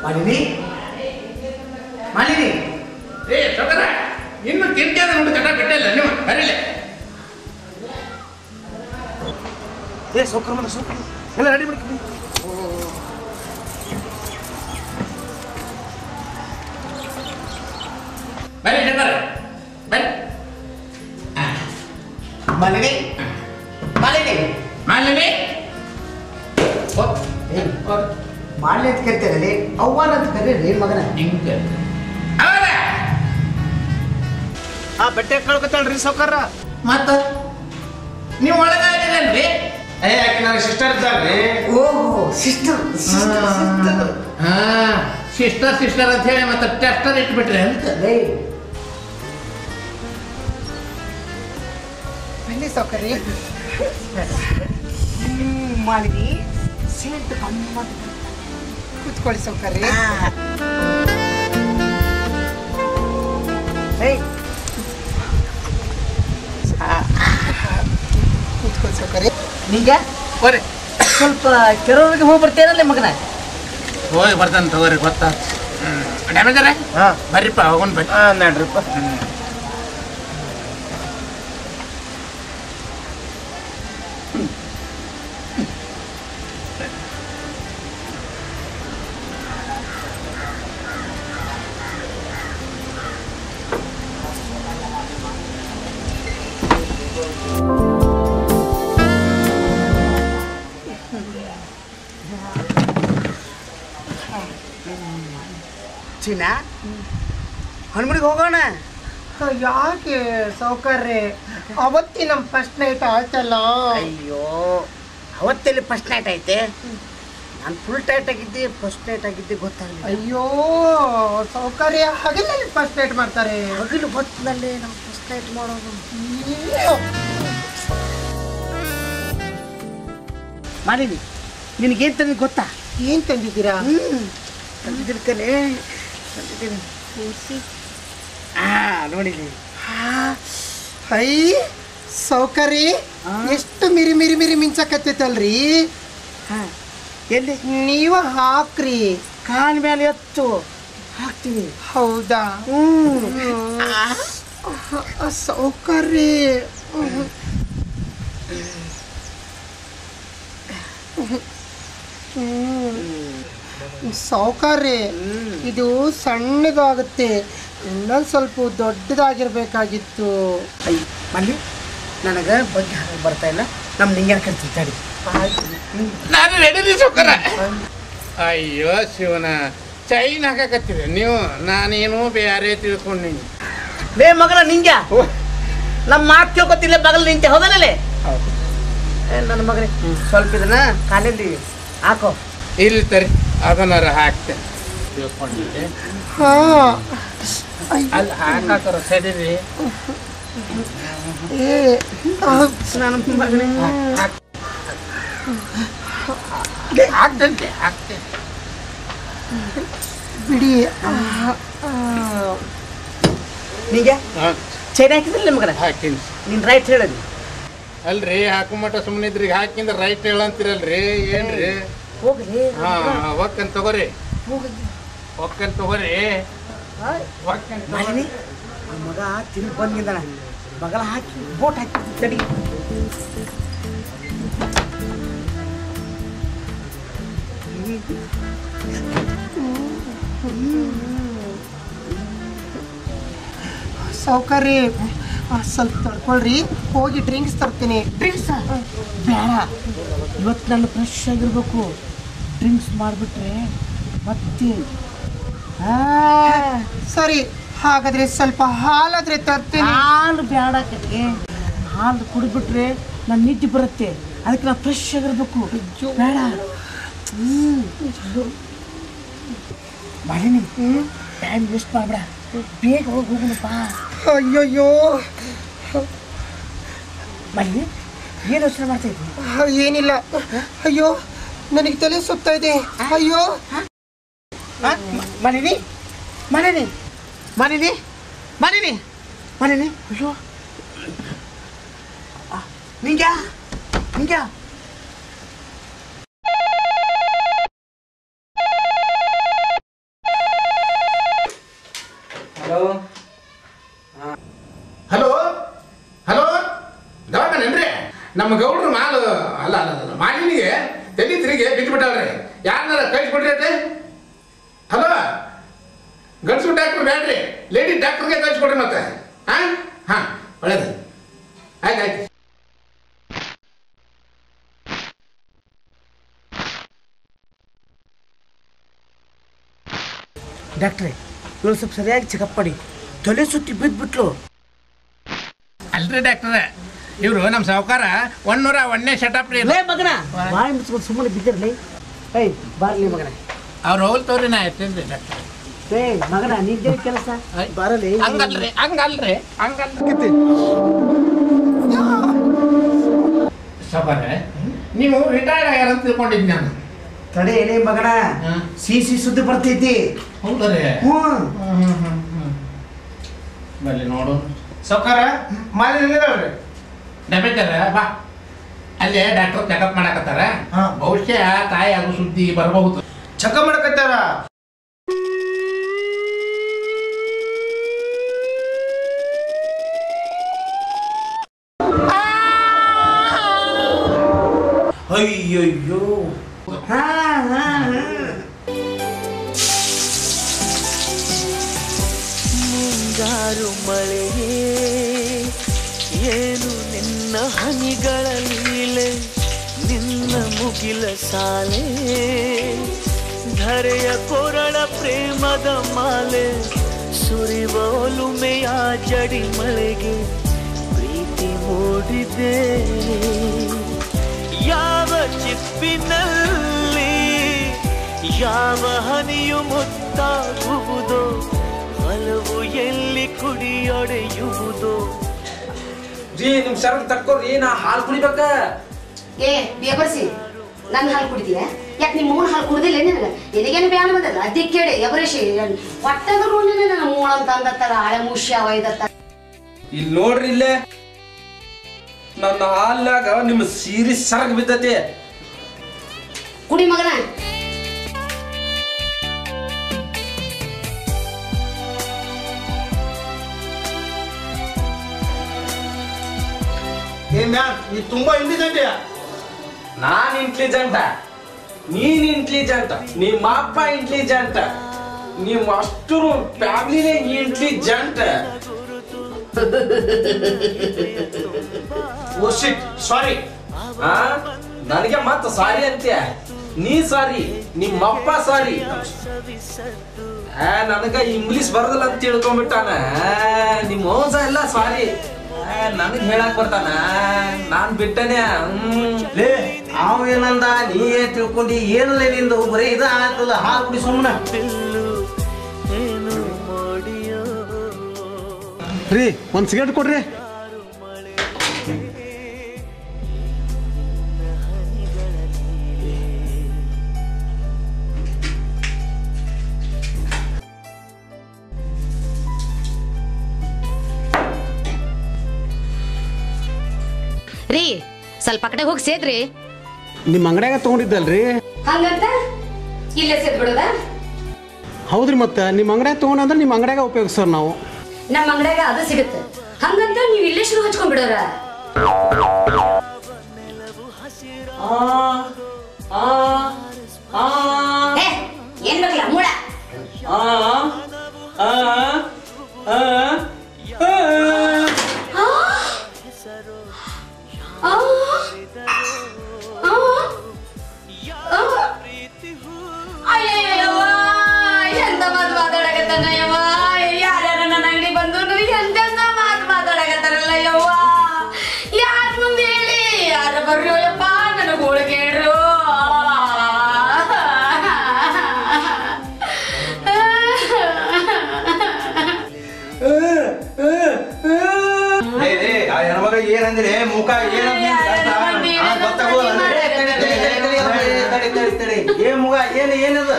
ಮಾಲಿನಿ ಮಾಲಿನಿ ಏ ಸೌಕರ ಇನ್ನು ಕಿಟಕಿಯಾದ ನೋಡಿ ಕಟ್ಟ ಬಿಟ್ಟಿಲ್ಲ ನೀವು ಬರೀಲೆ ಏ ಸೌಕರ್ ಮನ ಸೌಕರ್ ಎಲ್ಲ ರೆಡಿ ಮಾಡ್ತೀನಿ ಬರೀ ಸೌಕರ ಬರೀ ಮಾಲಿನಿ ಮಾಲಿನಿ ಮಾಲಿನಿ ಮಾಲಿನಿ ಅಂತ ಕರಿತೇನೆ ಅವ್ವಾನ ಅಂತ ಕರೀರಿ ಮಗನ ಹಿಂಗೆ ಅವರ ಆ ಬಟ್ಟೆ ಕಳ್ಕೊತಾಳ್ರಿ ಸೌಕರ್ರ ಮತ್ತ ನೀವು ಒಳಗಾಗಿರಲ್ರಿ ಏ ಯಾಕೆ ನನ್ನ ಸಿಸ್ಟರ್ ಇದ್ದಾರ್ರಿ ಓಹೋ ಸಿಸ್ಟರ್ ಹಾ ಸಿಸ್ಟರ್ ಅಂತ ಹೇಳಿ ಮತ್ತೆ ಟೆಸ್ಟರ್ ಇಟ್ಬಿಟ್ರಿ ಅಂತ ಬನ್ನಿ ಸೌಕರ್ಯ ಮಾಲಿನಿ ಸೇಂಟ್ ಗಮ್ಮತ್ ಕೂತ್ಕೊಳ್ಳಿ ಸೌಕರ್ಯ ಕೂತ್ಕೊಳ್ಳಿ ಸೌಕರ್ಯ ನೀಗ ಹೋರಿ ಸ್ವಲ್ಪ ಕೆರೋರಿಗೆ ಹೋಗಿ ಬರ್ತೇನಲ್ಲ ಮಗನ ಹೋಗಿ ಬರ್ತಾನೆ ತಗೋರಿ ಗೊತ್ತಾ ಡ್ಯಾಮೇಜರ ಹಾಂ ಬರ್ರಿಪ್ಪ ಹೋಗೋಣ ಬರ್ರಿ ಹಾಂ ನಡ್ರಿಪ್ಪ ಚಿನ್ನ ಹನುಮನಿಗೆ ಹೋಗೋಣ ಯಾಕೆ ಸೌಕರ್ಯ ಅವತ್ತಿ ನಮ್ಮ ಫಸ್ಟ್ ನೈಟ್ ಆಯ್ತಲ್ಲ ಅಯ್ಯೋ ಅವತ್ತೆಲ್ಲಿ ಫಸ್ಟ್ ನೈಟ್ ಐತೆ ನಾನು ಫುಲ್ ಟೈಟ್ ಆಗಿದ್ದೆ ಫಸ್ಟ್ ನೈಟ್ ಆಗಿದ್ದೆ ಗೊತ್ತಾಗಲಿಲ್ಲ ಅಯ್ಯೋ ಸೌಕರ್ಯ ಹಗಲಲ್ಲಿ ಫಸ್ಟ್ ನೈಟ್ ಮಾಡ್ತಾರೆ ಹಗಲು ಹೊತ್ತಿನಲ್ಲಿ ನಾವು ಫಸ್ಟ್ ನೈಟ್ ಮಾಡೋದು ಮಾಡಿನಿ ನಿನಗೇನು ತಂದು ಗೊತ್ತಾ ಏನ್ ತಂದಿದ್ದೀರಾ ತಂದಿದ್ದೀನಿ ಕಲೆ ತಂದಿದ್ದೀನಿ ನೋಡಿದ್ದೀನಿ ಹೈ ಸೌಕರ್ಯ ಎಷ್ಟು ಮಿರಿ ಮಿರಿ ಮಿರಿ ಮಿಂಚಕತ್ತೈತಲ್ರಿ ಹಾಂ ಎಲ್ಲಿ ನೀವು ಹಾಕ್ರಿ ಕಾಲ ಮೇಲೆ ಎತ್ತು ಹಾಕ್ತೀನಿ ಹೌದಾ ಸೌಕರ್ಯ ಸೌಕರ್ಯ ಇದು ಸಣ್ಣದಾಗುತ್ತೆ ಇನ್ನೊಂದು ಸ್ವಲ್ಪ ದೊಡ್ಡದಾಗಿರ್ಬೇಕಾಗಿತ್ತು ಅಯ್ಯ ಮಲ್ಲಿ ನನಗೆ ಬಗ್ಗೆ ಹಾಗೆ ಬರ್ತಾ ಇಲ್ಲ ನಮ್ಮ ನಿಂಗೇನು ಕರಿತೀವಿ ತಡಿ ನಾನು ರೆಡಿ ಸೌಕರ ಅಯ್ಯೋ ಶಿವನ ಚೈನ್ ಹಾಕಕತ್ತೀರಿ ನೀವು ನಾನೇನೋ ಬೇರೆ ತಿಳ್ಕೊಂಡೀನಿ ಬೇ ಮಗನ ನಿಂಗ ನಮ್ಮ ಮಾತು ಕೇಳ್ಕೊತಿಲ್ಲ ಬಗಲ್ ನಿಂತೆ ಹೌದಲ್ಲೇ ಹೌದು ನನ್ನ ಮಗನೇ ಸ್ವಲ್ಪ ಇದನ್ನ ಕಾಲಲ್ಲಿ ಹಾಕೋ ಇಲ್ಲಿ ತರಿ ಅದನ್ನಾರ ಹಾಕ್ತೇನೆ ತಿಳ್ಕೊಂಡಿದ್ದೆ ಹಾ ಅಲ್ಲಿ ಹಾಕಾಕರ ಸರಿರಿ ಏ ನನ್ನ ಮಗನೇ ಹಾಕ್ತಂತೆ ಹಾಕ್ತೇನೆ ಬಿಡಿ ನಿಂಗೆ ಚೈನ್ ಹಾಕಿದ್ರಲ್ಲ ಮಗನ ಹಾಕಿನಿ ನೀನು ರೈಟ್ ಹೇಳದಿ ಅಲ್ರಿ ಹಾಕು ಮಟ ಸುಮ್ಮನೆ ಇದ್ರಿಗೆ ಹಾಕಿಂದ ರೈಟ್ ಹೇಳಂತೀರಲ್ರಿ ಏನ್ರಿ ಹೋಗ್ರಿ ಹಾ ಒಕ್ಕನ್ ತಗೋರಿ ಹೋಗ್ರಿ ಒಕ್ಕನ್ ತಗೋರಿ ಒಕ್ಕನ್ ಮಾಲಿನಿ ಆ ಮಗ ತಿರುಗಿ ಬಂದಿದ್ದಾನ ಮಗಳ ಹಾಕಿ ಬೋಟ್ ಹಾಕಿ ತಡಿ ಸೌಕರ್ಯ ಸ್ವಲ್ಪ ತಡ್ಕೊಳ್ರಿ ಹೋಗಿ ಡ್ರಿಂಕ್ಸ್ ತರ್ತೀನಿ ಡ್ರಿಂಕ್ಸ್ ಬೇಡ ಇವತ್ತು ನಾನು ಫ್ರೆಶ್ ಆಗಿರ್ಬೇಕು ಡ್ರಿಂಕ್ಸ್ ಮಾಡಿಬಿಟ್ರೆ ಮತ್ತೆ ಸರಿ ಹಾಗಾದ್ರೆ ಸ್ವಲ್ಪ ಹಾಲಾದ್ರೆ ತರ್ತೀನಿ ಹಾಲು ಬೇಡ ಕಟ್ಟಿಗೆ ಹಾಲು ಕುಡಿದ್ಬಿಟ್ರೆ ನಾನು ನಿದ್ದೆ ಬರುತ್ತೆ ಅದಕ್ಕೆ ನಾನು ಫ್ರೆಶ್ ಆಗಿರ್ಬೇಕು ಬೇಡ ಮಾಡಿನಿ ಟೈಮ್ ವೇಸ್ಟ್ ಮಾಡಬೇಡ ಬೇಗ ಹೋಗಿ ಹೋಗೋಣಪ್ಪ ಅಯ್ಯಯ್ಯೋ ಮಲ್ಲಿ ಏನು ಯೋಚನೆ ಮಾಡ್ತಾ ಇದ್ವಿ ಏನಿಲ್ಲ ಅಯ್ಯೋ ನನಗೆ ತಲೆ ಸುತ್ತಾ ಇದೆ ಅಯ್ಯೋ ಮನಿನಿ ಮನಿನಿ ಮನಿನಿ ಮನಿನಿ ಮನಿನಿ ಅಯ್ಯೋ ನಿಂಗ ನಿಂಗ ನಮ್ಮ ಗೌಡ್ರು ಮಾಲು ಅಲ್ಲ ಮಾಲಿನಿಗೆ ತಲೆ ತಿರುಗಿ ಬಿಟ್ಬಿಟ್ಟವ್ರಿ. ಯಾರನ್ನಾರ ಕಳಿಸ್ಬಿಡ್ರಿ ಅತ್ತೆ. ಹಲೋ, ಗಂಡಸು ಡಾಕ್ಟ್ರು ಬೇಡ್ರಿ, ಲೇಡಿ ಡಾಕ್ಟ್ರಿಗೆ ಕಳಿಸ್ಕೊಡ್ರಿ ಮತ್ತೆ. ಹಾಂ ಒಳ್ಳೇದು, ಆಯ್ತು. ಡಾಕ್ಟ್ರೆ, ಇವಳು ಸ್ವಲ್ಪ ಸರಿಯಾಗಿ ಚೆಕಪ್ ಮಾಡಿ. ತಲೆ ಸುತ್ತಿ ಬಿದ್ದುಬಿಟ್ಲು. ಅಲ್ರಿ ಡಾಕ್ಟ್ರ, ಇವರು ನಮ್ಮ ಸಾವುಕಾರ 101ನೇ ಸೆಟಪ್ ರೀ. ಮಗನ ಬಾಯಿ ಮುಚ್ಕೊಂಡು ಸುಮ್ಮನೆ ಬಿದ್ದಿರಲಿ. ಏಯ್ ಬಾರಲಿ ಮಗನ. ಅವ್ರು ಹೋಲ್ ತೋರಿ ನಾ ಇರ್ತೇನೆ ರೀ ಡಾಕ್ಟ್ರ. ಮಗನ ನಿಂದೇ ಕೆಲಸ ಬಾರಲಿ. ಹಂಗಲ್ರಿ ಸಾವುಕಾರ, ನೀವು ರಿಟೈರ್ಡ್ ಆಗ್ಯಾರ ಅಂತ ತಿಳ್ಕೊಂಡಿದ್ದೆ ನಾನು. ತಡೆ ಎಲೆ ಮಗನ, ಸಿಸಿ ಸುದ್ದಿ ಬರ್ತೈತಿ. ಹೌದ್ರಿ? ಬಲ್ಲಿ ನೋಡು ಸಾವುಕಾರ, ಮಾಲಿನ್ಯ ಡಬೇಕರ ಬಾ. ಅಲ್ಲೇ ಡಾಕ್ಟರ್ ಚೆಕಪ್ ಮಾಡಕತ್ತಾರ. ಬಹುಶಃ ತಾಯಿ ಆಗೋ ಸುದ್ದಿ ಬರಬಹುದು. ಚೆಕಪ್ ಮಾಡಕತ್ತಾರ? ಅಯ್ಯಯ್ಯೋ. ಮುಂಗಾರು ಮಳೆಯೇ ಏನು ನಿನ್ನ ಹನಿಗಳ ಲೀಲೆ, ನಿನ್ನ ಮುಗಿಲ ಸಾಲೆ ಧರೆಯ ಕೊರಳ ಪ್ರೇಮದ ಮಾಲೆ, ಸುರಿವ ಒಲುಮೆಯ ಜಡಿ ಮಳೆಗೆ ಪ್ರೀತಿ ಮೂಡಿದೆ. ಯಾವ ಚಿಪ್ಪಿನಲ್ಲಿ ಯಾವ ಹನಿಯು ಮುತ್ತಾಗುವುದೋ, ಒಲವು ಎಲ್ಲಿ ಕುಡಿಯೊಡೆಯುವುದೋ. ರೀ ನಿಮ್ ಸರ್ ತಕ್ಕೋರಿ, ನಾ ಹಾಲು ಕುಡಿಬೇಕ. ಏ ಬೇಬರ್ಸಿ, ನನ್ನ ಹಾಲು ಕುಡಿದೀಯ? ಯಾಕೆ ನಿಮ್ಮ ಮೂರು ಹಾಲು ಕುಡ್ದಿಲ್ಲ ನಿನಗೆ? ಎದಗೇನು ಬ್ಯಾನ್ ಬಂದಲ್ಲ ಅದಕ್ಕೆ ಕೇಳಿ ಎಬರೇಶಿ ಒಟ್ಟಂದ್ರು ನನ್ನ ಮೂಳ ಅಂತ ಅಂದತ್ತಾರ, ಹಳೆ ಮುಷ್ಯ ಒಯ್ದತ್ತಾರ. ಇಲ್ಲಿ ನೋಡ್ರಿ, ಇಲ್ಲೇ ನನ್ನ ಹಾಲ್ನಾಗ ನಿಮ್ಮ ಸೀರೆ ಸರಗ್ ಬಿದ್ದತಿ. ಕುಡಿ ಮಗನ. ನೀ ತುಂಬಾ ಇಂಟೆಲಿಜೆಂಟ್. ನಾನ್ ಇಂಟೆಲಿಜೆಂಟ್, ನೀನ್ ಇಂಟೆಲಿಜೆಂಟ್, ನಿಮ್ಮ ಅಪ್ಪ ಇಂಟೆಲಿಜೆಂಟ್, ನೀವು ಅಷ್ಟು ಫ್ಯಾಮಿಲಿನೇ ಇಂಟೆಲಿಜೆಂಟ್. ಓ ಶಿಟ್, ಸಾರಿ. ನನಗೆ ಮತ್ತೆ ಸಾರಿ ಅಂತ್ಯ? ನೀ ಸಾರಿ, ನಿಮ್ಮಪ್ಪ ಸಾರಿ. ನನಗ ಇಂಗ್ಲಿಷ್ ಬರೋದಿಲ್ಲ ಅಂತ ತಿಳ್ಕೊಂಡ್ಬಿಟ್ಟಾನ. ನಿಮ್ಮ ಮೋಸ ಎಲ್ಲ ಸಾರಿ ನನಗ್ ಹೇಳಕ್ ಬರ್ತಾನ. ನಾನ್ ಬಿಟ್ಟನೆ. ಲೇ ಅವ ಏನಂದ, ನೀ ಏನ್ ತಿಳ್ಕೊಂಡಿ? ಏನಲ್ಲ ನಿಂದು ಬರೀ ಇದ ಆಗ್ತದ. ಹಾಲು ಕುಡಿ ಸುಮ್ಮನೆ. ರೀ ಒಂದು ಸಿಗರೇಟ್ ಕೊಡ್ರಿ. ರೀ ಸ್ವಲ್ಪ ಕಡೆ ಹೋಗಿ ಸೇದ್ರಿ. ನಿಮ್ಮ ಅಂಗಡ್ಯಾಗ ತಗೊಂಡಿದ್ದಲ್ರಿ? ಹಂಗಂತ ಇಲ್ಲೇ ಸೇದ್ ಬಿಡೋದ? ಹೌದ್ರಿ, ಮತ್ತೆ ನಿಮ್ಮ ಅಂಗಡ್ಯಾಗ ತಗೊಂಡ್ರೆ ನಿಮ್ಮ ಅಂಗಡ್ಯಾಗ ಉಪಯೋಗಿಸೋರು ನಾವು. ನಮ್ಮ ಅಂಗಡ್ಯಾಗ ಅದು ಸಿಗುತ್ತೆ ಹಂಗಂತ ನೀವು ಇಲ್ಲೇ ಶುರು ಹಚ್ಕೊಂಡ್ಬಿಡೋರ? ಏನ್ ಬೇಕಲ್ಲ ಮೂಳ? ಅಯ್ಯಯ್ಯವ್ವ, ಎಂತ ಮಾತು ಮಾತಾಡಕತ್ತಾನ ಯವ್ವ. ಯಾರ್ಯಾರ ನನ್ನ ಅಂಗಡಿ ಬಂದು ಎಂತೆಂತ ಮಾತು ಮಾತಾಡಕತ್ತಾರಲ್ಲ ಯವ್ವ. ಯಾರ ಮುಂದೆ ಹೇಳಿ? ಯಾರ ಬರ್ರಿ ಯಪ್ಪ, ನನಗೆ ಗೋಳು ಕೇಳ್ರು. ಹೆಣ್ಮಗ ಏನಂದ್ರೆ ಮುಖ ಏ ಮುಗ ಏನದ?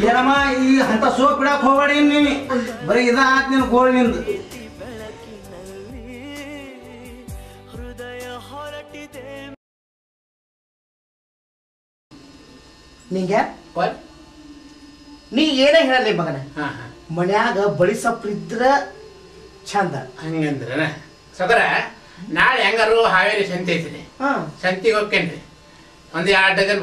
ಏನಮ್ಮ ಈ ಅಂತ ಸೋಪ್ ಬಿಡಕ್ ಹೋಗ್ಬೇಡಿ. ನೀನು ಬರೀ ಇದ ಹಾಕ್ ನಿನ್ ಗೋಳ್ ನಿಂದು. ನಿಂಗೆ ಒಯ್ ನೀ ಏನೇ ಹೇಳಲಿ ಮಗನ ಹಾಂ ಹಾಂ ಮನ್ಯಾಗ ಬಳಿ ಸೊಪ್ಪಿದ್ರ ಚಂದ. ಹಂಗಂದ್ರೆ ಸದರ ನಾಳೆ ಹೆಂಗಾರು ಹಾವೇರಿ ಸಂತೆ ಐತ್ರಿ ಸಂತಿಗೆ ಹೋಗ್ತೇನ್ರಿ ಒಂದು 2 ಡಜನ್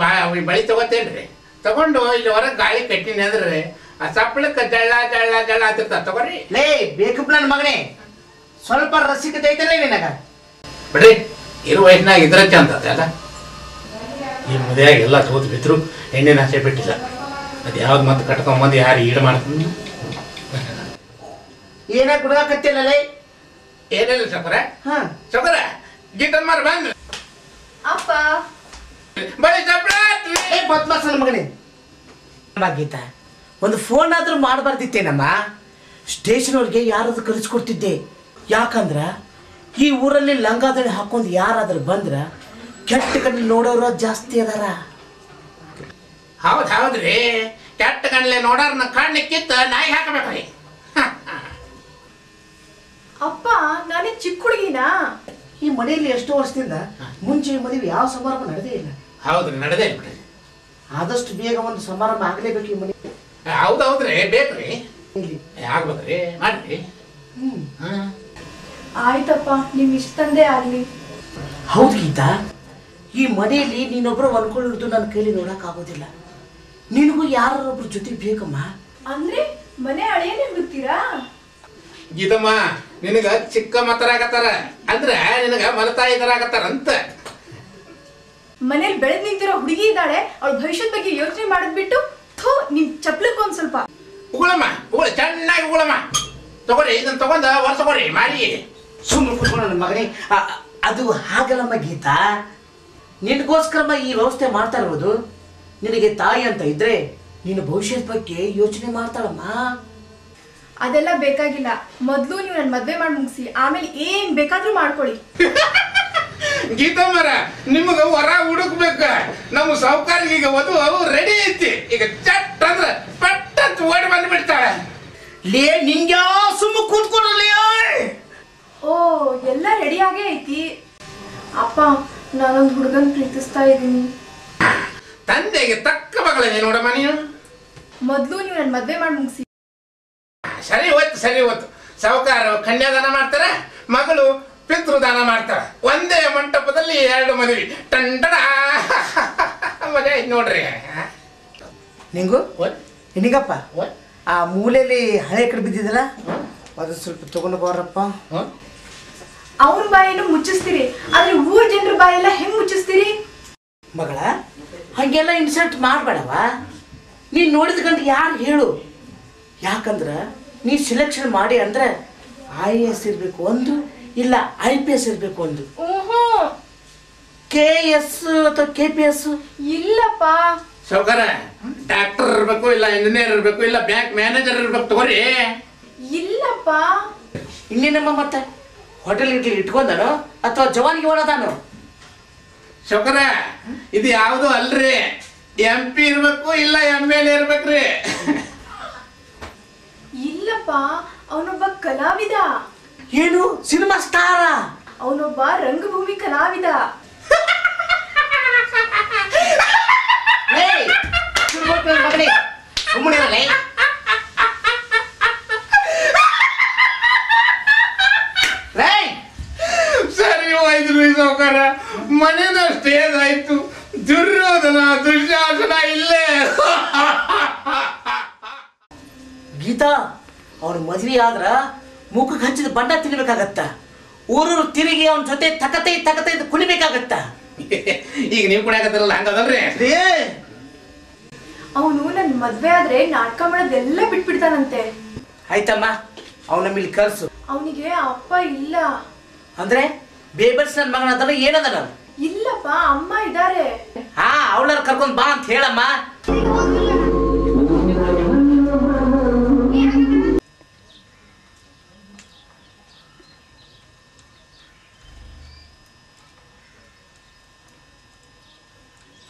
ಬಳಿ ತಗೋತೇನ್ರಿ ತಗೊಂಡು ಇಲ್ಲಿ ಹೊರಗೆ ಗಾಳಿ ಕಟ್ಟಿನಿ ಅಂದ್ರೆ ಆ ಸಪ್ಪಳಕ್ಕೆ ಜಳ್ಳ ಜಳ್ಳ ಜಳ್ಳ ಆಗ್ತಿರ್ತಾವ ತಗೋರಿ. ಲೇ ಬೇಕು ನನ್ನ ಮಗನೇ, ಸ್ವಲ್ಪ ರಸಿಕತೆ ಐತಲ್ಲ ನಿನಗ. ಬಿಡ್ರಿ ಇರೋ ವಯಸ್ಸಿನಾಗ ಇದ್ರ ಚಂದ ಅಲ್ಲ. ಈ ಮದುವೆಯಾಗ ಎಲ್ಲ ತೋತು ಬಿದ್ರು ಎಣ್ಣೆನ ಆಸೆ ಬಿಟ್ಟಿಲ್ಲ. ಅದು ಯಾವ್ದು ಮತ್ತೆ ಕಟ್ಕೊಂಬಂದು ಯಾರು ಈಡು ಮಾಡ್ತೀನಿ ಏನ ಕುಡ್ದಾಕತ್ತಿಲ್ಲ. ಏನಿಲ್ಲ ಸೊಕರ ಸೊಕರ ಗೀತನ್ ಮಾರ ಬಂದು ಅಪ್ಪ ಬಳಿ ಚಪ್ಪಳ ನನ್ನ ಮಗನೇ ಗೀತಾ, ಒಂದು ಫೋನ್ ಆದ್ರೂ ಮಾಡಬಾರ್ದಿತ್ತೇನಮ್ಮ. ಸ್ಟೇಷನ್ ಅವ್ರಿಗೆ ಯಾರಾದ್ರೂ ಕಳಿಸ್ಕೊಡ್ತಿದ್ದೆ. ಯಾಕಂದ್ರ ಈ ಊರಲ್ಲಿ ಲಂಗಾದಳಿ ಹಾಕೊಂಡು ಯಾರಾದ್ರೂ ಬಂದ್ರ ಕೆಟ್ಟ ಕಣ್ಣು ನೋಡೋರು ಜಾಸ್ತಿ ಅದಾರ. ಹೌದ್ರಿ, ಕೆಟ್ಟ ಕಣ್ಲೆ ನೋಡಾರ್ನ ಕಣ್ಣಿಕ್ಕಿತ್ತ ನಾಯಿ ಹಾಕಬೇಕ್ರಿ. ಅಪ್ಪ ನಾನೇ ಚಿಕ್ಕ ಹುಡುಗಿನಾ? ಈ ಮನೆಯಲ್ಲಿ ಎಷ್ಟೋ ವರ್ಷದಿಂದ ಮುಂಚೆ ಮದುವೆ ಯಾವ ಸಮಾರಂಭ ನಡೆದೇ ಇಲ್ಲ. ಹೌದ್ರಿ, ನಡೆದೇ ಬಿಡ್ರಿ. ಆದಷ್ಟು ಬೇಗ ಒಂದು ಸಮಾರಂಭ ಆಗ್ಲೇಬೇಕು ಈ ಮನೆ. ಹೌದ್ರಿ, ಬೇಕ್ರಿ, ಆಗ್ಬೇಕ್ರಿ, ಮಾಡ್ರಿ. ಆಯ್ತಪ್ಪ, ನಿಮ್ ಇಷ್ಟಂದೇ ಆಗ್ಲಿ. ಹೌದು ಗೀತಾ, ಈ ಮನೆಯಲ್ಲಿ ನೀನೊಬ್ರು ಅನ್ಕೊಂಡಿರೋದು ನನ್ನ ಕೈಲಿ ನೋಡಕ್ ಆಗೋದಿಲ್ಲ. ನಿನಗೂ ಯಾರೊಬ್ರು ಜೊತೆ ಬೇಕಮ್ಮ. ಅಂದ್ರೆ ಮನೆ ಅಳಿಯನೇ ಹುಡುಕ್ತೀರಾ? ಗೀತಮ್ಮ, ನಿನಗ ಚಿಕ್ಕ ಮತರಾಗತ್ತಾರ ಅಂದ್ರ ನಿನಗ ಮಲತಾಯಿ ತರಾಗತ್ತಾರ ಅಂತ. ಮನೇಲಿ ಬೆಳೆದ್ ನಿಂತಿರೋ ಹುಡುಗಿ ಇದ್ದಾಳೆ, ಅವಳ ಭವಿಷ್ಯದ ಬಗ್ಗೆ ಯೋಚನೆ ಮಾಡೋದ್ ಬಿಟ್ಟು ನಿಮ್ ಚಪ್ಲಕ್ ಒಂದ್ ಸ್ವಲ್ಪ ಉಗುಳಮ್ಮ, ಉಗುಳ ಚೆನ್ನಾಗಿ ಉಗುಳಮ್ಮ. ತಗೋರಿ, ಇದನ್ನ ತಗೊಂಡ ವರ್ಷ ಮಾಡಿ. ಸುಮ್ಮನೆ ಕೂತ್ಕೊಂಡು ನನ್ನ ಮಗನೇ, ಅದು ಹಾಗಲ್ಲಮ್ಮ ಗೀತಾ. ನಿನಗೋಸ್ಕರಮ್ಮ ಈ ವ್ಯವಸ್ಥೆ ಮಾಡ್ತಾ ಇರೋದು. ನಿನಗೆ ತಾಯಿ ಅಂತ ಇದ್ರೆ ನಿನ್ನ ಭವಿಷ್ಯದ ಬಗ್ಗೆ ಯೋಚನೆ ಮಾಡ್ತಾಳಮ್ಮ. ಅದೆಲ್ಲ ಬೇಕಾಗಿಲ್ಲ. ಮೊದ್ಲು ನೀವು ನನ್ ಮದ್ವೆ ಮಾಡಿ ಮುಗಿಸಿ, ಆಮೇಲೆ ಏನ್ ಬೇಕಾದ್ರೂ ಮಾಡ್ಕೊಳ್ಳಿ. ಗೀತಮ್ಮರ, ನಿಮಗ ಹೊರ ಹುಡುಕ್ಬೇಕ. ನಮ್ಮ ಸಾವುಕಾರಿಗೆ ಈಗ ವಧು ರೆಡಿ ಐತಿ. ಈಗ ಚಟ್ ಅಂದ್ರ ಪಟ್ಟ ಓಡಿ ಬಂದ್ಬಿಡ್ತಾಳೆ. ಲೇ ನಿಂಗ್ಯಾ ಸುಮ್ಮ ಕೂತ್ಕೊಳ್ಳಲಿ. ಓ, ಎಲ್ಲ ರೆಡಿ ಆಗೇ ಐತಿ. ಅಪ್ಪ, ನಾನೊಂದು ಹುಡುಗನ್ ಪ್ರೀತಿಸ್ತಾ ಇದ್ದೀನಿ. ತಂದೆಗೆ ತಕ್ಕ ಮಗಳೇ ನೋಡಮ್ಮ ನೀನು. ಮೊದ್ಲು ನೀವು ನನ್ ಮದ್ವೆ ಮಾಡಿ ಮುಗಿಸಿ. ಸರಿ ಹೋಯ್ತು. ಸಾವುಕಾರ ಕನ್ಯಾದಾನ ಮಾಡ್ತಾರ, ಮಗಳು ಪಿತೃದಾನ ಮಾಡ್ತಾರ. ಒಂದೇ ಮಂಟಪದಲ್ಲಿ 2 ಮದುವೆ. ಟಂಟಡ ಮಜಾ ಐತಿ ನೋಡ್ರಿ. ನಿಂಗು ನಿನಗಪ್ಪ ಆ ಮೂಲೆಯಲ್ಲಿ ಹಳೆ ಕಡೆ ಬಿದ್ದಿದ್ದಲ್ಲ, ಅದು ಸ್ವಲ್ಪ ತಗೊಂಡು ಬಾರಪ್ಪ. ಅವನ ಬಾಯನ್ನು ಮುಚ್ಚಿಸ್ತೀರಿ, ಆದ್ರೆ ಊರ್ ಜನರ ಬಾಯೆಲ್ಲ ಹೆಂಗ್ ಮುಚ್ಚಿಸ್ತೀರಿ? ಮಗಳ, ಹಂಗೆಲ್ಲ ಇನ್ಸಲ್ಟ್ ಮಾಡಬೇಡವ. ನೀನು ನೋಡಿದ ಗಂಡು ಯಾರು ಹೇಳು. ಯಾಕಂದ್ರ ನೀ ಸೆಲೆಕ್ಷನ್ ಮಾಡಿ ಅಂದ್ರೆ IAS ಇರಬೇಕು ಒಂದು, ಇಲ್ಲ IPS ಇರಬೇಕು ಒಂದು. KS ಅಥವಾ KPS ಇಲ್ಲಪ್ಪ. ಸಾವುಕಾರ ಡಾಕ್ಟರ್ ಇರ್ಬೇಕು, ಇಲ್ಲ ಇಂಜಿನಿಯರ್ ಇರ್ಬೇಕು, ಇಲ್ಲ ಬ್ಯಾಂಕ್ ಮ್ಯಾನೇಜರ್ ಇರ್ಬೇಕು. ತಗೋರಿ. ಇಲ್ಲಪ್ಪ. ಇನ್ನೇನಮ್ಮ ಮತ್ತೆ ಹೋಟೆಲ್ ಇಟ್ಕೊಂಡಾನು ಅಥವಾ ಜವಾನಿಗೆ ಒಳದಾನು? ಸಾವುಕಾರ ಇದು ಯಾವುದು ಅಲ್ರಿ. MP ಇರ್ಬೇಕು, ಇಲ್ಲ MLA ಇರ್ಬೇಕ್ರಿ. ಇಲ್ಲಪ್ಪ, ಅವನೊಬ್ಬ ಕಲಾವಿದ. ಏನು ಸಿನಿಮಾ ಸ್ಟಾರ? ಅವನೊಬ್ಬ ರಂಗಭೂಮಿ ಕಲಾವಿದ. ಸರಿ ಹೋಯ್ತು ಸಾವುಕಾರ, ಮನೇನ ಸ್ಟೇಜ್ ಆಯ್ತು. ದುರ್ಯೋಧನ ದುಶ್ಯಾಸನ ಇಲ್ಲೇ. ಗೀತಾ, ಅವನ ಮದುವೆ ಆದ್ರ ಮುಖಕ್ಕೆ ಹಚ್ಚಿದ ಬಣ್ಣ ತಿನ್ಬೇಕಾಗತ್ತ. ಊರೂರು ತಿರುಗಿ ಅವನ ಜೊತೆ ತಕತೆ ಅಂತ ಕುಣಿಬೇಕಾಗತ್ತ. ಈಗ ನೀವು ಕುಣಿಯಾಕತ್ತಿರಲ್ಲ, ಹಂಗದಲ್ರಿ. ಅವನು ನನ್ ಮದ್ವೆ ಆದ್ರೆ ನಾಟಕ ಮಾಡೋದೆಲ್ಲ ಬಿಟ್ಬಿಡ್ತಾನಂತೆ. ಆಯ್ತಮ್ಮ, ಅವನ ಮೇಲೆ ಕರ್ಸು. ಅವನಿಗೆ ಅಪ್ಪ ಇಲ್ಲ. ಅಂದ್ರೆ ಬೇಬರ್ಸ್ ನನ್ನ ಮಗನ ಏನದನ? ಇಲ್ಲಪ್ಪ, ಅಮ್ಮ ಇದಾರೆ. ಅವಳನ್ನ ಕರ್ಕೊಂಡ್ ಬಾ ಅಂತ ಹೇಳಮ್ಮ.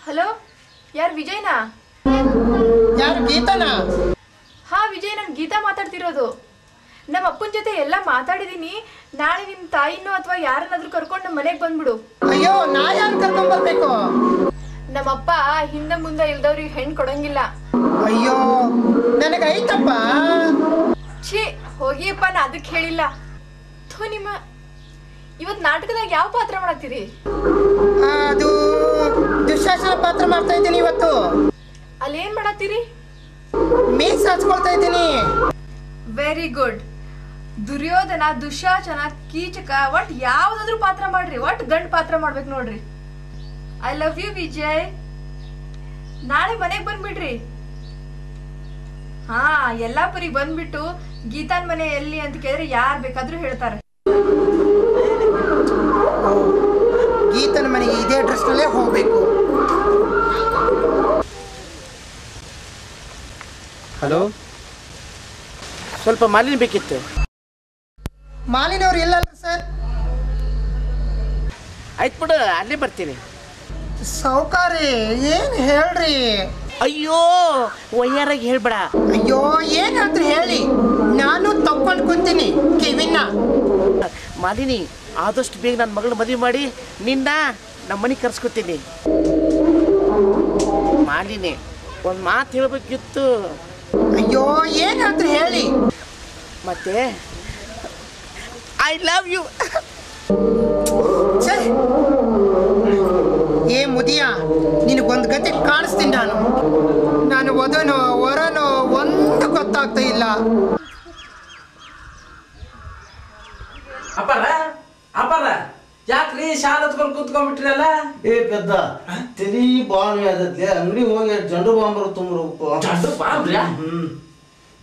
ಹಲೋ, ಯಾರು ವಿಜಯ್ನಾ? ಯಾರು ಗೀತಾನಾ? ಹಾ ವಿಜಯ್, ನಾನು ಗೀತಾ ಮಾತಾಡ್ತಿರೋದು. ನಮ್ಮ ಅಪ್ಪನ ಜೊತೆ ಎಲ್ಲ ಮಾತಾಡಿದೀನಿ. ನಾಳೆ ನಿಮ್ ತಾಯಿನೋ ಅಥವಾ ಯಾರನ್ನಾದ್ರೂ ಕರ್ಕೊಂಡು ನಮ್ಮ ಮನೆಗೆ ಬಂದ್ಬಿಡು. ಅಯ್ಯೋ, ನಾ ಯಾರು ಕರ್ಕೊಂಡ್ ಬರ್ಬೇಕು? ನಮ್ಮಪ್ಪ ಹಿಂದೆ ಮುಂದೆ ಇಲ್ದವ್ರಿಗೆ ಹೆಣ್ ಕೊಡಂಗಿಲ್ಲ. ಅಯ್ಯೋ ನನಗೈತಪ್ಪ. ಛೀ ಹೋಗಿಯಪ್ಪ, ನಾ ಅದಕ್ಕೆ ಹೇಳಿಲ್ಲ. ಥೂ ನಿಮ್ಮ ಇವತ್ ನಾಟಕದಾಗ ಯಾವ ಪಾತ್ರ ಮಾಡತ್ತೀರಿ? ಅದು ದುಶ್ಯಾಸನ ಪಾತ್ರ ಮಾಡ್ತಾ ಇದ್ದೀನಿ ಇವತ್ತು. ಅಲ್ಲೇನ್ ಮಾಡತ್ತೀರಿ? ಮೀಸ್ ಹಚ್ಕೊಳ್ತಾ ಇದ್ದೀನಿ. Very good. ದುರ್ಯೋಧನ, ದುಶಾಸನ, ಕೀಚಕ ಒಟ್ ಯಾವ್ದಾದ್ರು ಪಾತ್ರ ಮಾಡ್ರಿ, ಒಟ್ ಗಂಡ್ ಪಾತ್ರ ಮಾಡ್ಬೇಕು ನೋಡ್ರಿ. I love you Vijay. ನಾಳೆ ಮನೆಗ್ ಬಂದ್ಬಿಡ್ರಿ. ಹಾ, ಯಲ್ಲಾಪುರಿಗೆ ಬಂದ್ಬಿಟ್ಟು ಗೀತಾನ್ ಮನೆ ಎಲ್ಲಿ ಅಂತ ಕೇಳಿದ್ರೆ ಯಾರ್ ಬೇಕಾದ್ರೂ ಹೇಳ್ತಾರೆ. ಗೀತನ ಮನೆಗೆ ಇದೇ ಡ್ರೆಸ್ ನಲ್ಲೇ ಹೋಗ್ಬೇಕು. ಹಲೋ, ಸ್ವಲ್ಪ ಮಾಲಿನ್ಯ ಬೇಕಿತ್ತು. ಮಾಲಿನವ್ರು ಇಲ್ಲ ಸರ್? ಆಯ್ತು ಬಿಡು, ಅಲ್ಲೇ ಬರ್ತೀನಿ. ಸೌಕಾರಿ ಏನ್ ಹೇಳ್ರಿ? ಅಯ್ಯೋ ಒಯ್ಯಾರಾಗಿ ಹೇಳ್ಬೇಡ. ಅಯ್ಯೋ ಏನಾದ್ರೂ ಹೇಳಿ, ನಾನು ತಕ್ಕೊಂಡು ಕುಂತೀನಿ ಕಿವಿನ. ಮಾಲಿನಿ, ಆದಷ್ಟು ಬೇಗ ನನ್ನ ಮಗಳ ಮದುವೆ ಮಾಡಿ ನಿನ್ನ ನಮ್ಮ ಮನೆಗೆ ಕರ್ಸ್ಕೊತೀನಿ. ಮಾಲಿನಿ, ಒಂದು ಮಾತು ಹೇಳ್ಬೇಕಿತ್ತು. ಅಯ್ಯೋ ಏನಾದ್ರೂ ಹೇಳಿ. ಮತ್ತೆ ಐ ಲವ್ ಯು. ಏ ಮುದಿಯ, ನಿನಗೊಂದು ಗತಿ ಕಾಣಿಸ್ತೀನಿ. ನಾನು ವಧುನೋ ವರನೋ ಒಂದು ಗೊತ್ತಾಗ್ತಾ ಇಲ್ಲ. ಅಪ್ಪಾರ ಅಪ್ಪಾರ, ಯಾಕ್ರಿ ಶಾಲೆ ಹತ್ಕೊಂಡು ಕೂತ್ಕೊಂಡ್ಬಿಟ್ರಲ್ಲ? ಏ ಪೆದ್ದ, ತಲಿ ಬಾಣಿ ಆದತ್ಲೆ, ಅಂಗಡಿ ಹೋಗಿ ಜಂಡು ಬಾಂಬರು ತುಂಬ್ರಪ್ಪ. ಜಂಡು ಬಾಂಬ್ರ್ಯಾ?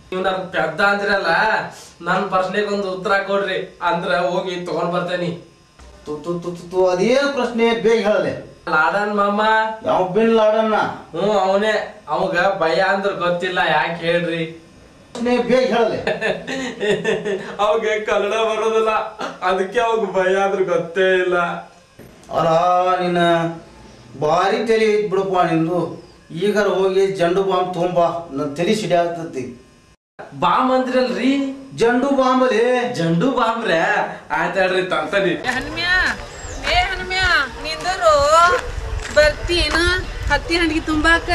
ನೀವು ನನ್ ಪೆದ್ದ ಅಂದ್ರಲ್ಲ, ನನ್ನ ಪ್ರಶ್ನೆಗೆ ಒಂದು ಉತ್ತರ ಕೊಡ್ರಿ, ಅಂದ್ರ ಹೋಗಿ ತಗೊಂಡ್ ಬರ್ತೇನಿ. ಅದೇನು ಪ್ರಶ್ನೆ ಬೇಗ ಹೇಳಲೆ. ಲಾಡನ್ ಮಾಮ. ಯಾವ ಬಿನ್ ಲಾಡನ್ನ? ಅವನೇ. ಅವಾಗ ಭಯ ಅಂದ್ರ ಗೊತ್ತಿಲ್ಲ, ಯಾಕೆ ಹೇಳ್ರಿ? ಬೇಗ ಹೇಳಲೆ. ಅವಾಗ ಕನ್ನಡ ಬರೋದಿಲ್ಲ, ಅದಕ್ಕೆ ಅವಾಗ ಭಯ ಅಂದ್ರ ಗೊತ್ತೇ ಇಲ್ಲ. ಅಲ್ಲ, ನಿನ್ನ ಭಾರಿ ತಲೆ ಐತ್ ಬಿಡಪ್ಪ ನಿಂದು. ಈಗಾರ ಹೋಗಿ ಜಂಡು ಬಾಂಬ್ ತೊಂಬಾ, ನನ್ನ ತಲೆ ಸಿಡಿ ಆಗ್ತತಿ. ಬಾಂಬ್ ಅಂದ್ರಲ್ರಿ? ಜಂಡು ಬಾಂಬಲಿ. ಜಂಡು ಬಾಂಬ್ರೆ? ಆಯ್ತು ಹೇಳ್ರಿ, ತಂತನಿ. ಹನುಮ್ಯಾ, ಏ ಹನುಮ್ಯಾ, ನಿಂದರು ಬರ್ತೀನ ಹತ್ತಿ ಹಂಡಿಗೆ ತುಂಬಾಕ.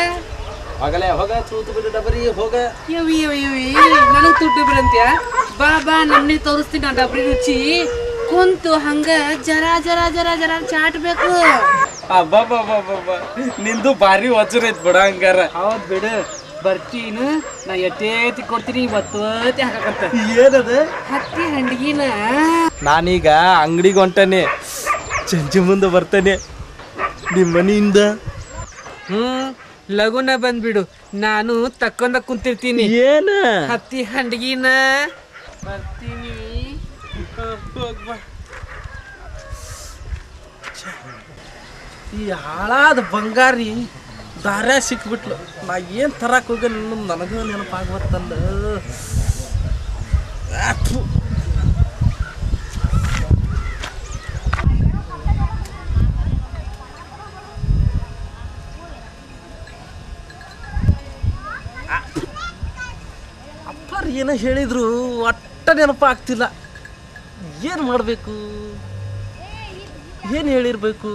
ಹೋಗಲೇ, ಹೋಗ ತೂತು ಬಿಡು ಡಬರಿ, ಹೋಗ. ಯವಿ ಯವಿ ಯವಿ, ನನಗ್ ತುಟ್ಟು ಬಿಡಂತ್ಯ. ಬಾ ಬಾ, ನಮ್ನೆ ತೋರಿಸ್ತೀನಿ ನಾ ಡಬ್ರಿ ರುಚಿ. ಕುಂತು ಹಂಗ ಜರ ಜರ ಜರ ಜರ ಚಾಟ್ಬೇಕು. ಅಬ್ಬಬ್ಬಬ್ಬಬ್ಬ, ನಿಂದು ಭಾರಿ ವಚನ ಐತ್ ಬಿಡ ಹಂಗಾರ. ಹೌದ್ ಬಿಡು, ಬರ್ತೀನ ನಾ ಎಟ್ಟೇತಿ ಕೊಡ್ತೀನಿ, ಇವತ್ತು ಹಾಕಂತ. ಏನದ? ಹತ್ತಿ ಹಂಡಿಗಿನ. ನಾನೀಗ ಅಂಗಡಿಗೆ ಹೊಂಟಾನೆ, ಸಂಜೆ ಮುಂದೆ ಬರ್ತೇನೆ ನಿಮ್ಮ ಮನೆಯಿಂದ. ಲಗುನ ಬಂದ್ಬಿಡು, ನಾನು ತಕ್ಕೊಂಡ ಕುಂತಿರ್ತೀನಿ. ಏನ? ಹತ್ತಿ ಹಂಡಿಗಿನ. ಬರ್ತೀನಿ. ಈ ಹಾಳಾದ ಬಂಗಾರಿ ದಾರ್ಯ ಸಿಕ್ಬಿಟ್ಲು. ನಾ ಏನ್ ತರಕ್ ಹೋಗ ನನಗೂ ನೆನಪಾಗ್ಬತ್ತಲ್ಲ. ಅಪ್ಪರ್ ಏನೋ ಹೇಳಿದ್ರು ಒಟ್ಟ ನೆನಪಾಗ್ತಿಲ್ಲ. ಏನು ಮಾಡಬೇಕು, ಏನು ಹೇಳಿರ್ಬೇಕು?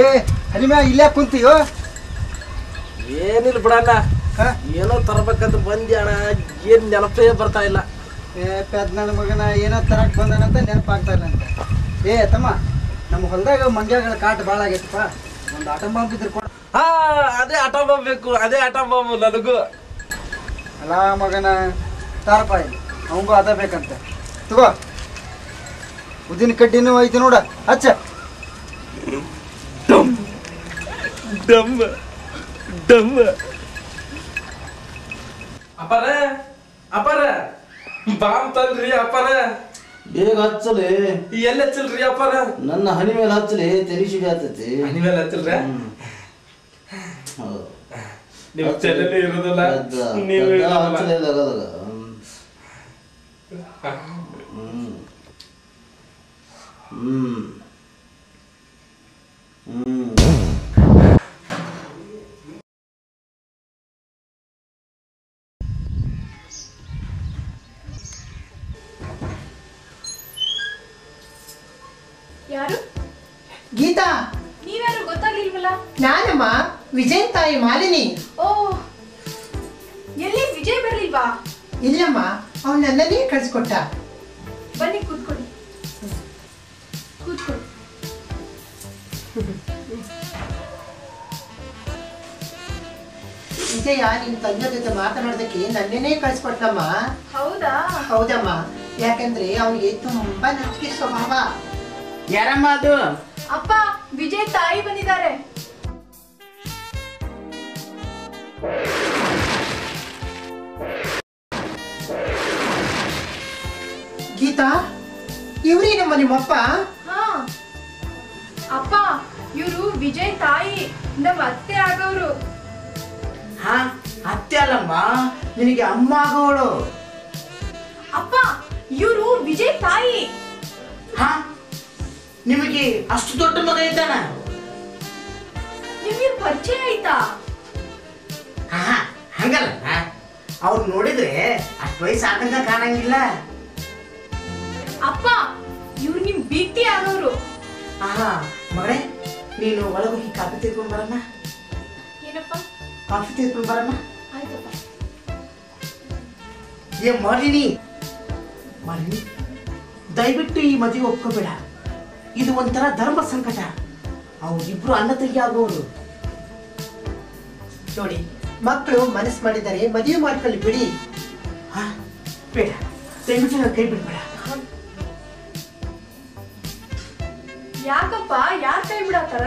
ಏ ಹನಿಮ್ಯಾ, ಇಲ್ಲೇ ಕುಂತೀಯೋ? ಏನಿಲ್ಲ ಬಿಡಣ್ಣ, ಏನೋ ತರಬೇಕಂತ ಬಂದಿ ಅಣ್ಣ, ಏನ್ ನೆನಪೇ ಬರ್ತಾ ಇಲ್ಲ. ಏ ಪೆದ್ ನನ್ನ ಮಗನ ಏನೋ ತರಕ್ ಬಂದನಂತ ನೆನಪಾಗ್ತಾ ಇಲ್ಲ ಅಂತ. ಏ ತಮ್ಮ, ನಮ್ಮ ಹೊಲದಾಗ ಮಂಗ್ಯಾಗಳ ಕಾಟ ಭಾಳ ಆಗೈತಪ್ಪ. ಒಂದು ಆಟಂ ಬಾಂಬ್ ಇದ್ರೆ ಕೊಡ. ಹಾ, ಅದೇ ಆಟ ಬಾಂಬ್ ಬೇಕು, ಅದೇ ಆಟ ಬಾಂಬ್ ನನಗೂ. ಅಲ್ಲ ಮಗನ, ತಾರಪ್ಪ ಇಲ್ಲಿ ಅವಂಗೂ ಅದ ಬೇಕಂತ. ತಗೋ, ಉದ್ದಿನ ಕಡ್ಡಿನೂ ಐತಿ ನೋಡ, ಹಚ್ಚ. ಡಮ್ ಡಮ್ ಡಮ್. ಅಪ್ಪಾರ ಅಪ್ಪಾರ, ಬಾಂಬ್ ತಲ್ರಿ ಅಪ್ಪಾರ. ಬೇಗ ಹಚ್ಚಲಿ. ಎಲ್ಲಿ ಹಚ್ಚಲ್ರಿ ಅಪ್ಪಾರ? ನನ್ನ ಹನಿ ಮೇಲೆ ಹಚ್ಚಲಿ, ತಲೆ ಸಿಡಿ ಆಗ್ತೈತಿ. ಹನಿ ಮೇಲೆ ಹಚ್ಚಲ್ರ? ನೀವು ಚೆಲ್ಲಲ್ಲಿ ಇರೋದಿಲ್ಲ, ನೀವು ಹಚ್ಚಲೇ ಲಗಲಗ. ಹ್ಮ್ ಗೀತಾ, ನೀವ್ಯಾರು ಗೊತ್ತಾಗ್ಲಿಲ್ವಲ್ಲ? ನಾನಮ್ಮ ವಿಜಯ್ ತಾಯಿ ಮಾಲಿನಿ. ಓ, ಎಲ್ಲಿ ವಿಜಯ್ ಬರ್ಲಿಲ್ವಾ? ಇಲ್ಲಮ್ಮ, ಅವ್ನು ನನ್ನನ್ನೇ ಕಳ್ಸಿಕೊಟ್ಟ. ಬನ್ನಿ ಕೂತ್ಕೊಳ್ಳಿ. ಕೂತ್ಕೊಳ್ಳಿ. ವಿಜಯ ನಿಮ್ ತಂದೆ ಜೊತೆ ಮಾತನಾಡೋದಕ್ಕೆ ನನ್ನೇನೇ ಕಳ್ಸಿಕೊಟ್ಟಮ್ಮ. ಹೌದಾ? ಹೌದಮ್ಮ, ಯಾಕಂದ್ರೆ ಅವನಿಗೆ ತುಂಬಾ ನಚಿಕೆ ಸ್ವಭಾವ. ಯಾರಮ್ಮ ಅದು? ಅಪ್ಪ, ವಿಜಯ್ ತಾಯಿ ಬಂದಿದ್ದಾರೆ. ಗೀತಾ, ಇವ್ರೇನಮ್ಮ ನಿಮ್ಮಪ್ಪ? ಹಾ ಅಪ್ಪ, ಇವರು ವಿಜಯ್ ತಾಯಿ, ನಮ್ಮ ಅತ್ತೆ ಆಗೋರು. ಹಾ, ಅತ್ತೆ ಅಲ್ಲಮ್ಮ, ನಿನಗೆ ಅಮ್ಮ ಆಗೋಳು. ಅಪ್ಪ, ಇವರು ವಿಜಯ್ ತಾಯಿ. ಹಾ, ನಿಮಗೆ ಅಷ್ಟು ದೊಡ್ಡ ಮಗ ಇದ್ದಾನ? ನಿಮ್ಗೆ ಪರಿಚಯ ಆಯ್ತಾ? ಹಾ, ಹಂಗಲ್ಲ, ಅವ್ರು ನೋಡಿದ್ರೆ ಅಷ್ಟು ವಯಸ್ಸು ಆದಂಗ ಕಾಣಂಗಿಲ್ಲ. ಅಪ್ಪ, ಇವ್ರು ನಿಮ್ ಬೀಟಿ ಆಗೋರು. ಹಾ ಮಗಳೇ, ನೀನು ಒಳಗೋಗಿ ಕಾಫಿ ತೆಗೆದುಕೊಂಡು ಬರಮ್ಮ. ಏನಪ್ಪ? ಕಾಫಿ ತೆಗೆದುಕೊಂಡು ಬರಮ್ಮ. ಆಯ್ತಪ್ಪ. ಏ ಮಾಲಿನಿ, ಮಾಲಿನಿ, ದಯವಿಟ್ಟು ಈ ಮದುವೆ ಒಪ್ಕೋಬೇಡ. ಇದು ಒಂಥರ ಧರ್ಮ ಸಂಕಟ. ಅವರಿಬ್ರು ಅಣ್ಣ ತಂಗಿ ಆಗೋರು. ನೋಡಿ, ಮಕ್ಕಳು ಮನಸ್ಸು ಮಾಡಿದರೆ ಮದುವೆ ಮಾಡ್ಕೊಳ್ಳಿ ಬಿಡಿ. ಹಾ, ಬೇಡ, ದಯವಿಟ್ಟು ನನ್ನ ಕೈ ಬಿಡ್ಬೇಡ. ಯಾಕಪ್ಪ, ಯಾರ್ ಕೈ ಬಿಡತ್ತಾರ?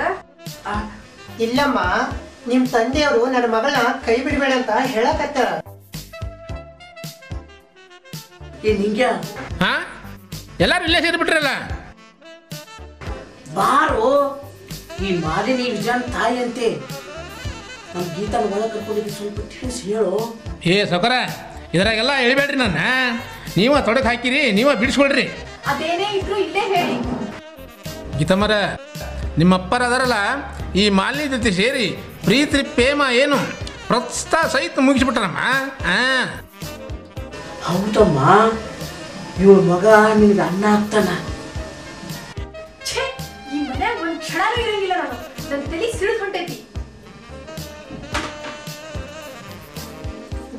ಇಲ್ಲಮ್ಮ, ನಿಮ್ ತಂದೆಯವರು ನನ್ನ ಮಗಳ ಕೈ ಬಿಡಬೇಡ ಅಂತ ಹೇಳಕತ್ತಾರ. ಏ ನಿಂಗ್ಯಾ, ಹಾ, ಎಲ್ಲಾರು ಇಲ್ಲೇ ಸೇರಿಬಿಟ್ರಲ್ಲ. ಬಾರೋ, ಈ ಮಾಲಿನಿ ವಿಜಯನ್ ತಾಯಿ ಅಂತೆ. ನಮ್ಮ ಗೀತಾನ ಒಳ ಕರ್ಕೊಂಡಿದ್ದು ಸ್ವಲ್ಪ ತಿಳಿಸಿ ಹೇಳು. ಏ ಸೌಕರ, ಇದ್ರಾಗೆಲ್ಲ ಎಳಿಬೇಡ್ರಿ ನನ್ನ. ನೀವ ತೊಡಕ್ ಹಾಕಿರಿ, ನೀವ ಬಿಡಿಸ್ಕೊಳ್ರಿ. ಅದೇನೇ ಇದ್ರು ಇಲ್ಲೇ ಹೇಳಿ. ಗೀತಮ್ಮರ, ನಿಮ್ಮಪ್ಪರ ಅದರಲ್ಲ, ಈ ಮಾಲಿನಿ ಜೊತೆ ಸೇರಿ ಪ್ರೀತಿ ಪ್ರೇಮ ಏನು ಪ್ರಸ್ತಾ ಸಹಿತ ಮುಗಿಸ್ಬಿಟ್ರಮ್ಮ. ಹೌದಮ್ಮ, ಇವಳ ಮಗ ನಿನ್ಗೆ ಅಣ್ಣ ಆಗ್ತಾನ. ಛೇ, ಈ ಮನ್ಯಾಗ ಒಂದ್ ಕ್ಷಣನೂ ಇರಂಗಿಲ್ಲ ನಾನು. ನನ್ನ ತಲೆ ಸಿಡಿದು ಹೊಂಟೈತಿ.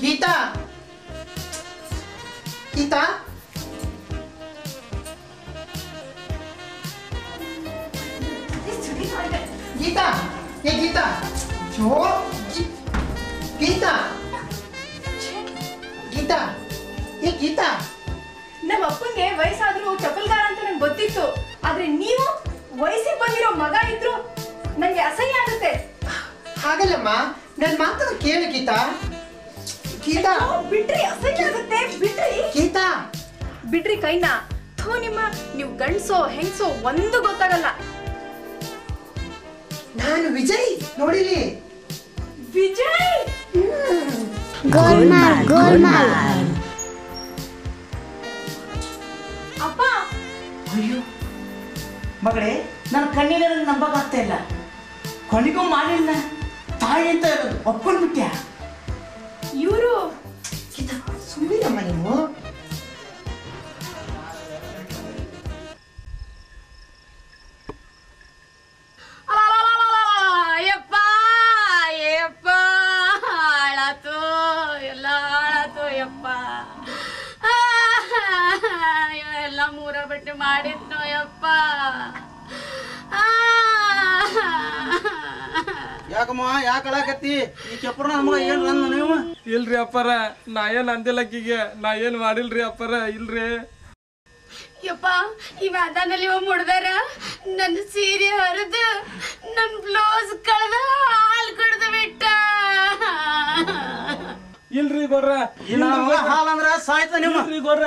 ಗೀತಾ, ಗೀತಾ, ಗೀತಾ, ಏ ಗೀತಾ, ಜೋ ಗೀತಾ, ಗೀತಾ, ಏ ಗೀತಾ. ನಮ್ಮ ಅಪ್ಪಂಗೆ ವಯಸ್ಸಾದ್ರೂ ಚಪ್ಪಲ್ಗಾರ ಅಂತ ನಂಗೆ ಗೊತ್ತಿತ್ತು. ಆದ್ರೆ ನೀವು ವಯಸ್ಸಿಗೆ ಬಂದಿರೋ ಮಗ ಇದ್ರು ನಂಗೆ ಅಸಹ್ಯ ಆಗುತ್ತೆ. ಹಾಗಲ್ಲಮ್ಮ, ನನ್ ಮಾತನ್ನ ಕೇಳು ಗೀತಾ. ಗೀತಾ, ಬಿಡ್ರಿ, ಅಸಹ್ಯ ಆಗುತ್ತೆ, ಬಿಡ್ರಿ. ಗೀತಾ, ಬಿಡ್ರಿ ಕೈನ. ಥೋ, ನೀವು ಗಂಡ್ಸೋ ಹೆಂಗ್ಸೋ ಒಂದು ಗೊತ್ತಾಗಲ್ಲ. ನಾನು ವಿಜಯ್, ನೋಡಿಲಿ. ವಿಜಯ್, ಅಪ್ಪ. ಅಯ್ಯೋ ಮಗಳೇ, ನನ್ನ ಕಣ್ಣಿನ ನಂಬಕ್ಕಾಗ್ತಾ ಇಲ್ಲ. ಕೊನೆಗೂ ಮಾಲಿನ ತಾಯಿ ಅಂತ ಒಪ್ಕೊಂಡ್ಬಿಟ್ಯಾ? ಇವರು ಸುಮ್ಮನಿರಮ್ಮ ನೀವು. ಯಪ್ಪ ಯಪ್ಪ, ಹಾಳಾತು, ಎಲ್ಲ ಹಾಳಾತು ಯಪ್ಪ. ಎಲ್ಲ ಮೂರ ಬಟ್ಟೆ ಮಾಡಿದ್ನು ಯಪ್ಪ. ಯಾಕಮ್ಮ, ಯಾಕೆ ಅಳಾಕತ್ತಿ? ಈ ಕೆಪ್ರ ನಮಗ ಏನ್ ಅಂದ ನೀವು? ಇಲ್ರಿ ಅಪ್ಪರ, ನಾ ಏನ್ ಅಂದಿಲ್ಲಕ್ಕಿಗೆ, ನಾ ಏನ್ ಮಾಡಿಲ್ರಿ ಅಪ್ಪರ, ಇಲ್ರಿ. ಯಪ್ಪ, ಈ ವಾತಾನಲ್ಲಿ ಮುಡ್ದಾರ ನನ್ನ ಸೀರೆ ಹರಿದು ನನ್ನ ಬ್ಲೌಸ್ ಕಳೆದ ಹಾಲು ಕುಡ್ದು ಬಿಟ್ಟ. ಇಲ್ರಿ ಗೊರ್ರ, ಹಾಲ್ ಅಂದ್ರ ಸಾಯ್ತ ನೀವು. ಇಲ್ರಿ ಗೊರ್ರ.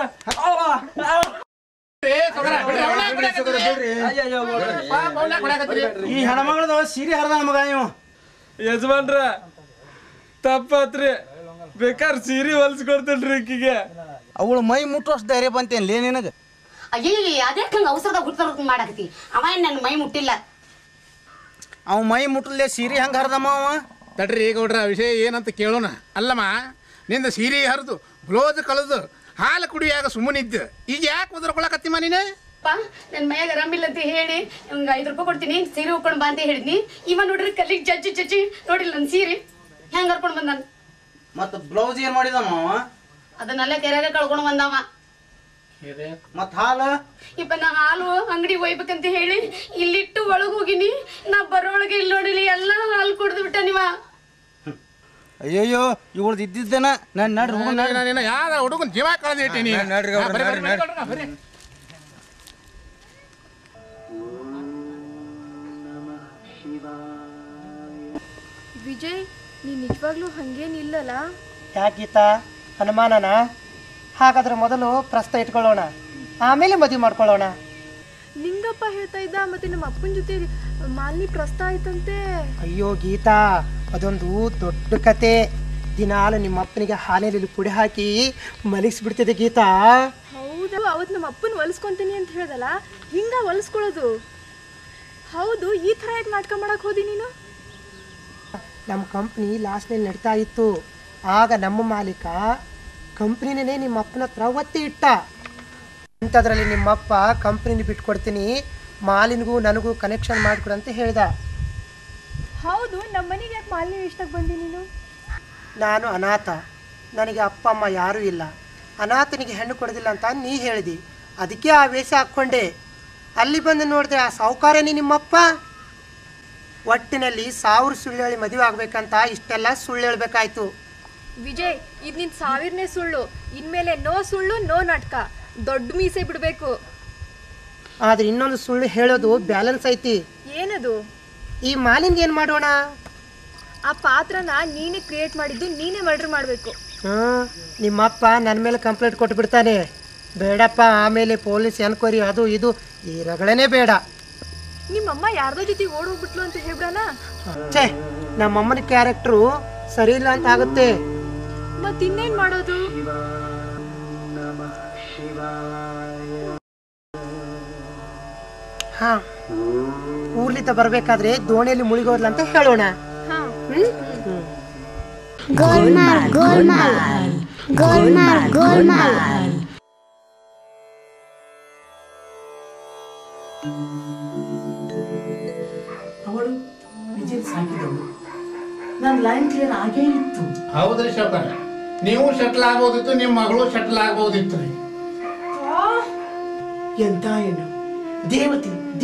ಈ ಹೆಣ್ಮಗಳದ ಸೀರೆ ಹರಿದ ನಮಗ ಇವ. ಯಜಮಾನ್ರ, ತಪ್ಪತ್ರಿ, ಬೇಕಾದ್ರೆ ಸೀರೆ ಹೊಲ್ಸ್ಕೊಡ್ತೇನ್ರಿ ಈಕಿಗೆ. ಅವಳು ಮೈ ಮುಟ್ಟೋಷ್ಟು ಧೈರ್ಯ ಬಂತೇನ್ಲೇ ನಿನಗ? ಅಯ್ಯ, ಅದೇಕ್ ಹಂಗ ಅವಸರದ ಹುಡ್ತಾರ ಮಾಡಕತಿ? ಅವ ಏನ್ ನನ್ನ ಮೈ ಮುಟ್ಟಿಲ್ಲ. ಅವ ಮೈ ಮುಟ್ಟಲೆ ಸೀರೆ ಹಂಗ ಹರಿದಮ್ಮ ಅವ. ತಡ್ರಿ ಗೌಡ್ರ, ವಿಷಯ ಏನಂತ ಕೇಳೋಣ. ಅಲ್ಲಮ್ಮ, ನಿಂದ ಸೀರೆ ಹರಿದು ಬ್ಲೌಸ್ ಕಳೆದು ಹಾಲು ಕುಡಿಯಾಗ ಸುಮ್ಮನಿದ್ದು ಈಗ ಯಾಕೆ ಉದ್ರಕೊಳಕತ್ತಿಮ್ಮ ನೀನು? ನನ್ನ ಮೈಯಾಗ ಆರಾಮಿಲ್ಲ ಅಂತ ಹೇಳಿ ನಂಗೆ 5 ರೂಪಾಯಿ ಕೊಡ್ತೀನಿ ಸೀರೆ ಉಟ್ಕೊಂಡು ಬಾ ಅಂತ ಹೇಳಿದ್ನಿ. ಇವ ನೋಡ್ರಿ ಕಲ್ಲಿಗೆ ಜಜ್ಜಿ ನೋಡಿಲ್ಲ ನನ್ನ ಸೀರೆ ಹೆಂಗ್ ಹರ್ಕೊಂಡು ಬಂದಾನ. ಮತ್ತ ಬ್ಲೌಸ್ ಏನ್ ಮಾಡಿದಮ್ಮ ಅವ? ಅದನ್ನೆಲ್ಲ ಕೆರೆಯಾಗ ಕಳ್ಕೊಂಡು ಬಂದವ. ಮತ್ ಹಾಲು ಇಪ್ಪ ನಾ ಹಾಲು ಅಂಗಡಿಗೆ ಒಯ್ಬೇಕಂತ ಹೇಳಿ ಇಲ್ಲಿಟ್ಟು ಒಳಗ್ ಹೋಗಿನಿ. ನಾ ಬರೋಳಗೆ ಇಲ್ಲಿ ನೋಡಿಲಿ ಎಲ್ಲ ಹಾಲು ಕುಡ್ದು ಬಿಟ್ಟ ನೀವ. ಅಯ್ಯಯ್ಯೋ ಇವ್ಳದ್ ಇದ್ದಿದ್ದೇನ ನಾನು ನಡ್ರಿ ಯಾರ ಹುಡುಗನ್ ಜೀವ ಕಳೆದಿಟ್ಟೀನಿ. ವಿಜಯ್ ನೀ ನಿಜವಾಗ್ಲೂ ಹಂಗೇನಿಲ್ಲಲ್ಲ. ಯಾಕೀತಾ ಅನುಮಾನನ? ಹಾಗಾದ್ರೆ ಮೊದಲು ಪ್ರಸ್ತ ಇಟ್ಕೊಳ್ಳೋಣ, ಆಮೇಲೆ ಮದುವೆ ಮಾಡ್ಕೊಳ್ಳೋಣ. ನಿಂಗಪ್ಪ ಹೇಳ್ತಾ ಇದ್ದ ಮತ್ತೆ ನಮ್ಮ ಅಪ್ಪನ ಜೊತೆ ಮಾಲಿನಿ ಪ್ರಸ್ತ ಆಯ್ತಂತೆ. ಅಯ್ಯೋ ಗೀತಾ, ಅದೊಂದು ದೊಡ್ಡ ಕತೆ. ದಿನಾಲು ನಿಮ್ಮ ಅಪ್ಪನಿಗೆ ಹಾಲಿನಲ್ಲಿ ಪುಡಿ ಹಾಕಿ ಮಲಗಿಸ್ಬಿಡ್ತಿದೆ ಗೀತಾ. ಹೌದು, ಅವತ್ತು ನಮ್ಮ ಅಪ್ಪನ ಹೊಲಿಸ್ಕೊಂತೀನಿ ಅಂತ ಹೇಳ್ದಲ್ಲ, ಹಿಂಗ ಹೊಲಿಸ್ಕೊಳ್ಳೋದು. ಹೌದು, ಈ ಥರ ಯಾಕೆ ನಾಟಕ ಮಾಡಕ್ ಹೋದಿ ನೀನು? ನಮ್ಮ ಕಂಪ್ನಿ ಲಾಸ್ಟ್ನಲ್ಲಿ ನಡೀತಾ ಇತ್ತು. ಆಗ ನಮ್ಮ ಮಾಲೀಕ ಕಂಪ್ನಿನೇ ನಿಮ್ಮ ಅಪ್ಪನ ಹತ್ರ ಒತ್ತಿ ಇಟ್ಟ. ಅಂಥದ್ರಲ್ಲಿ ನಿಮ್ಮಪ್ಪ ಕಂಪ್ನಿನ ಬಿಟ್ಕೊಡ್ತೀನಿ, ಮಾಲಿನಿಗೂ ನನಗೂ ಕನೆಕ್ಷನ್ ಮಾಡಿಕೊಡಂತ ಹೇಳ್ದ. ಹೌದು, ನಮ್ಮ ಮನೆಗೆ ಯಾಕೆ ಮಾಲಿನ್ಯ ಇಷ್ಟಕ್ಕೆ ಬಂದಿ ನೀನು? ನಾನು ಅನಾಥ, ನನಗೆ ಅಪ್ಪ ಅಮ್ಮ ಯಾರೂ ಇಲ್ಲ. ಅನಾಥನಿಗೆ ಹೆಣ್ಣು ಕೊಡೋದಿಲ್ಲ ಅಂತ ನೀ ಹೇಳಿದಿ, ಅದಕ್ಕೆ ಆ ವೇಷ ಹಾಕ್ಕೊಂಡೆ. ಅಲ್ಲಿ ಬಂದು ನೋಡಿದೆ ಆ ಸಾಹುಕಾರನೇ ನಿಮ್ಮಪ್ಪ. ಒಟ್ಟಿನಲ್ಲಿ 1000 ಸುಳ್ಳು ಹೇಳಿ ಮದುವೆ ಆಗ್ಬೇಕಂತ ಇಷ್ಟೆಲ್ಲ ಸುಳ್ಳು ಹೇಳ್ಬೇಕಾಯ್ತು. ವಿಜಯ್, ಇದು ನಿನ್ 1000ನೇ ಸುಳ್ಳು. ಇನ್ಮೇಲೆ ನೋ ಸುಳ್ಳು, ನೋ ನಾಟಕ. ದೊಡ್ಡ ಮೀಸೆ ಬಿಡಬೇಕು. ಆದ್ರೆ ಇನ್ನೊಂದು ಸುಳ್ಳು ಹೇಳೋದು ಬ್ಯಾಲೆನ್ಸ್ ಐತಿ. ಏನದು? ಈ ಮಾಲಿನ್ಗೆ ಏನು ಮಾಡೋಣ? ಆ ಪಾತ್ರನ ನೀನೇ ಕ್ರಿಯೇಟ್ ಮಾಡಿದ್ದು, ನೀನೇ ಮರ್ಡರ್ ಮಾಡಬೇಕು. ನಿಮ್ಮಪ್ಪ ನನ್ನ ಮೇಲೆ ಕಂಪ್ಲೇಂಟ್ ಕೊಟ್ಬಿಡ್ತಾನೆ. ಬೇಡಪ್ಪ, ಆಮೇಲೆ ಪೊಲೀಸ್ ಎನ್ಕ್ವೈರಿ ಅದು ಇದು, ಈ ರಗಳೇ ಬೇಡ. ನಿಮ್ಮಮ್ಮ ಯಾರ್ದೋ ಜೊತೆ ಓಡ್ ಹೋಗ್ಬಿಟ್ಲು ಅಂತ ಹೇಳ್ಬಿಡಣ. ಛೇ, ನಮ್ಮಮ್ಮನ ಕ್ಯಾರೆಕ್ಟ್ರು ಸರಿ ಇಲ್ಲ ಅಂತ ಆಗುತ್ತೆ. ಮತ್ತಿನ್ನೇನ್ ಮಾಡೋದು? ಹಾ, ಊರ್ಲಿಂದ ಬರ್ಬೇಕಾದ್ರೆ ದೋಣಿಯಲ್ಲಿ ಮುಳುಗೋದ್ಲ ಅಂತ ಹೇಳೋಣ. ಅವಳು ವಿಜಯ್ ಸಾಕಿದಳು. ನನ್ನ ಲೈನ್ ಕ್ಲಿಯರ್ ಆಗೇ ಇತ್ತು. ಹೌದ್ರಿ ಶೌಕರ, ನೀವು ಶಟ್ಲ್ ಆಗ್ಬೋದಿತ್ತು, ನಿಮ್ಮ ಮಗಳು ಶಟ್ಲ್ ಆಗ್ಬೋದಿತ್ತು ರೀ. ಎಂತ ಏನು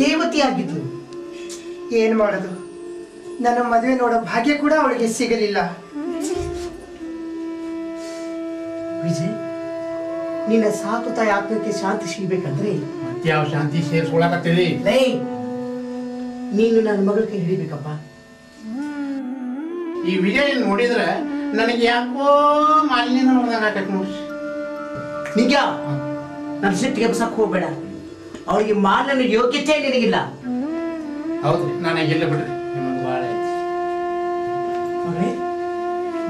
ದೇವತೆ ಆಗಿದ್ಲು. ಏನು ಮಾಡೋದು, ನನ್ನ ಮದುವೆ ನೋಡೋ ಭಾಗ್ಯ ಕೂಡ ಅವಳಿಗೆ ಸಿಗಲಿಲ್ಲ. ವಿಜಯ್, ನಿನ್ನ ಸಾಕು ತಾಯಿ ಆತ್ಮಕ್ಕೆ ಶಾಂತಿ ಸಿಗ್ಬೇಕಂದ್ರೆ ಯಾವ ಶಾಂತಿ ಸೇರಿಸ್ಕೊಳಕತ್ತೀರಿ? ನೀನು ನನ್ನ ಮಗಳ ಕೈ ಹಿಡಿಬೇಕಪ್ಪ. ಈ ವಿಜಯ್ ನೋಡಿದ್ರೆ ನನಗೆ ಯಾಕೋ ಮಾಲಿನ್ಯ ನೋಡ್ದಂಗ ನೋಡಿ. ನಿಜ, ನನ್ನ ಸಿಟ್ಟಿಗೆ ಬಸಕ್ ಹೋಗ್ಬೇಡ. ಅವಳಿಗೆ ಮಾಲಿನ ಯೋಗ್ಯತೆ ನಿನಗಿಲ್ಲ. ಹೌದ್ರಿ, ನನಗಿಲ್ಲ ಬಿಡ್ರಿ, ನಿಮಗೆ ಭಾಳ ಐತಿ. ಮಗಳೇ,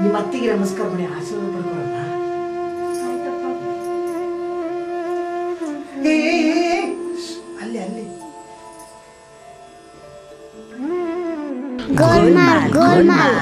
ನಿಮ್ಮ ಅತ್ತಿಗೆ ನಮಸ್ಕಾರ ಮಾಡಿ ಆಶೀರ್ವಾದ ಪಡ್ಕೊಳ್ಳೋಣ. ಅಲ್ಲಿ ಅಲ್ಲಿ ಗೋಲ್ಮಾಲ್